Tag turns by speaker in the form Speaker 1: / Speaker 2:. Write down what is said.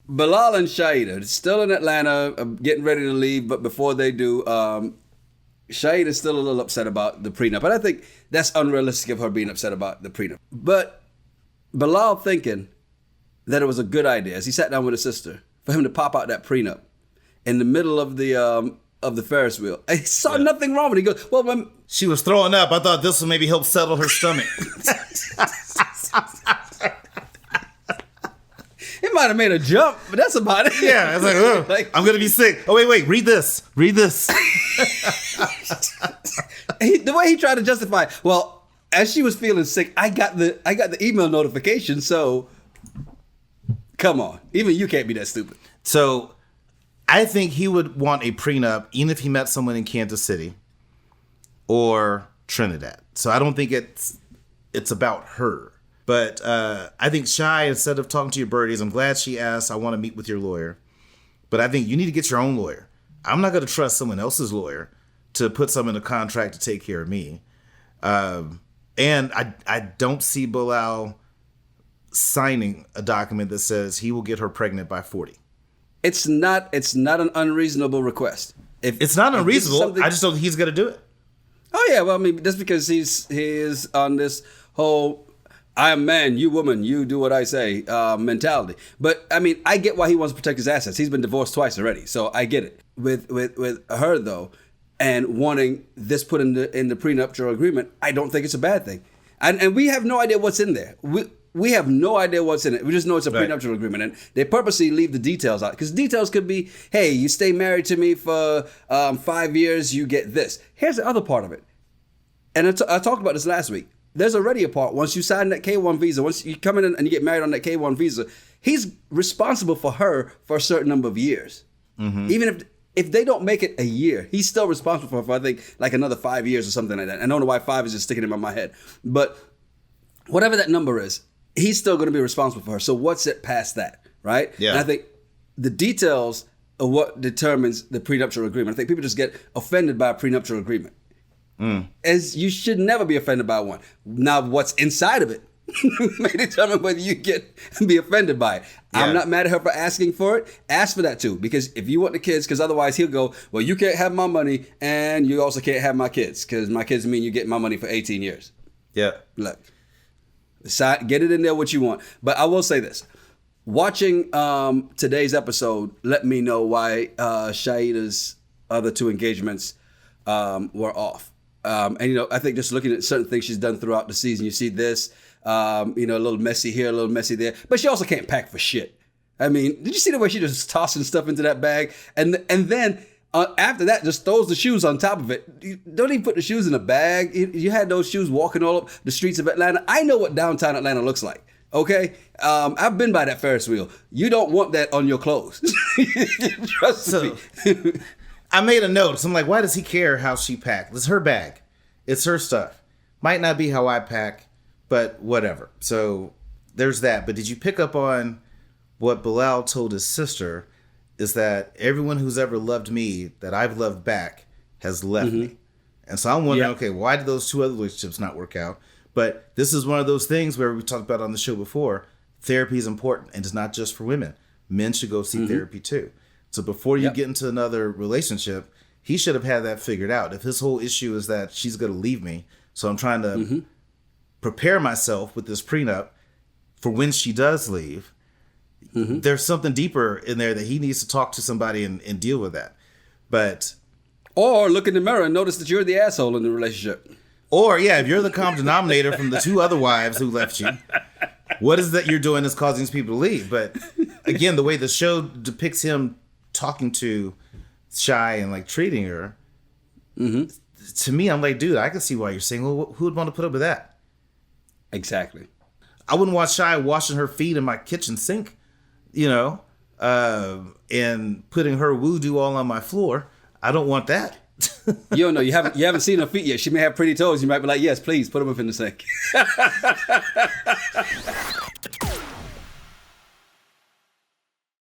Speaker 1: Bilal and Shaeeda still in Atlanta, getting ready to leave, but before they do, Shaeeda's still a little upset about the prenup. And I think that's unrealistic of her being upset about the prenup. But Bilal thinking that it was a good idea, as he sat down with his sister, for him to pop out that prenup in the middle of the Ferris wheel. He saw nothing wrong with it. He goes, well, when
Speaker 2: she was throwing up, I thought this would maybe help settle her stomach.
Speaker 1: It might have made a jump, but that's about it.
Speaker 2: Yeah, it's like, oh, I'm going to be sick. Oh, wait, read this. The
Speaker 1: way he tried to justify, well, as she was feeling sick, I got the email notification, so come on. Even you can't be that stupid.
Speaker 2: So I think he would want a prenup even if he met someone in Kansas City or Trinidad. So I don't think it's about her. But I think Shy, instead of talking to your birdies, I'm glad she asked, I want to meet with your lawyer. But I think you need to get your own lawyer. I'm not going to trust someone else's lawyer to put some in a contract to take care of me. And I don't see Bilal signing a document that says he will get her pregnant by 40.
Speaker 1: It's not an unreasonable request.
Speaker 2: It's not unreasonable. I just don't think he's going to do it.
Speaker 1: Oh, yeah. Well, I mean, just because he is on this whole I am man, you woman, you do what I say mentality. But, I mean, I get why he wants to protect his assets. He's been divorced twice already, so I get it. With her, though, and wanting this put in the prenuptial agreement, I don't think it's a bad thing. And we have no idea what's in there. We have no idea what's in it. We just know it's a prenuptial agreement. And they purposely leave the details out. Because details could be, hey, you stay married to me for 5 years, you get this. Here's the other part of it. And I talked about this last week. There's already a part, once you sign that K-1 visa, once you come in and you get married on that K-1 visa, he's responsible for her for a certain number of years. Mm-hmm. Even if they don't make it a year, he's still responsible for I think, like another 5 years or something like that. I don't know why 5 is just sticking in my head. But whatever that number is, he's still going to be responsible for her. So what's it past that, right?
Speaker 2: Yeah.
Speaker 1: And I think the details of what determines the prenuptial agreement, I think people just get offended by a prenuptial agreement. As you should never be offended by one. Now, what's inside of it may determine whether you be offended by it. Yeah. I'm not mad at her for asking for it. Ask for that too, because if you want the kids, because otherwise he'll go, well, you can't have my money, and you also can't have my kids, because my kids mean you get my money for 18 years.
Speaker 2: Yeah.
Speaker 1: Look, get it in there what you want. But I will say this. Watching today's episode let me know why Shaeeda's other 2 engagements were off. And, I think just looking at certain things she's done throughout the season, you see this, a little messy here, a little messy there. But she also can't pack for shit. I mean, did you see the way she just tossing stuff into that bag? And then after that, just throws the shoes on top of it. You don't even put the shoes in a bag. You had those shoes walking all up the streets of Atlanta. I know what downtown Atlanta looks like. Okay? I've been by that Ferris wheel. You don't want that on your clothes. Trust me.
Speaker 2: I made a note. So I'm like, why does he care how she packed? It's her bag. It's her stuff. Might not be how I pack, but whatever. So there's that. But did you pick up on what Bilal told his sister is that everyone who's ever loved me that I've loved back has left me. And so I'm wondering, okay, why did those 2 other relationships not work out? But this is one of those things where we talked about on the show before, therapy is important, and it's not just for women. Men should go see therapy too. So before you get into another relationship, he should have had that figured out. If his whole issue is that she's going to leave me, so I'm trying to prepare myself with this prenup for when she does leave, there's something deeper in there that he needs to talk to somebody and deal with that. But
Speaker 1: or look in the mirror and notice that you're the asshole in the relationship.
Speaker 2: Or, if you're the common denominator from the 2 other wives who left you, what is that you're doing that's causing these people to leave? But again, the way the show depicts him talking to Shy and like treating her, to me, I'm like, dude, I can see why you're single. Who would want to put up with that?
Speaker 1: Exactly.
Speaker 2: I wouldn't want Shy washing her feet in my kitchen sink, and putting her voodoo all on my floor. I don't want that.
Speaker 1: You don't know. You haven't seen her feet yet. She may have pretty toes. You might be like, yes, please put them up in the sink.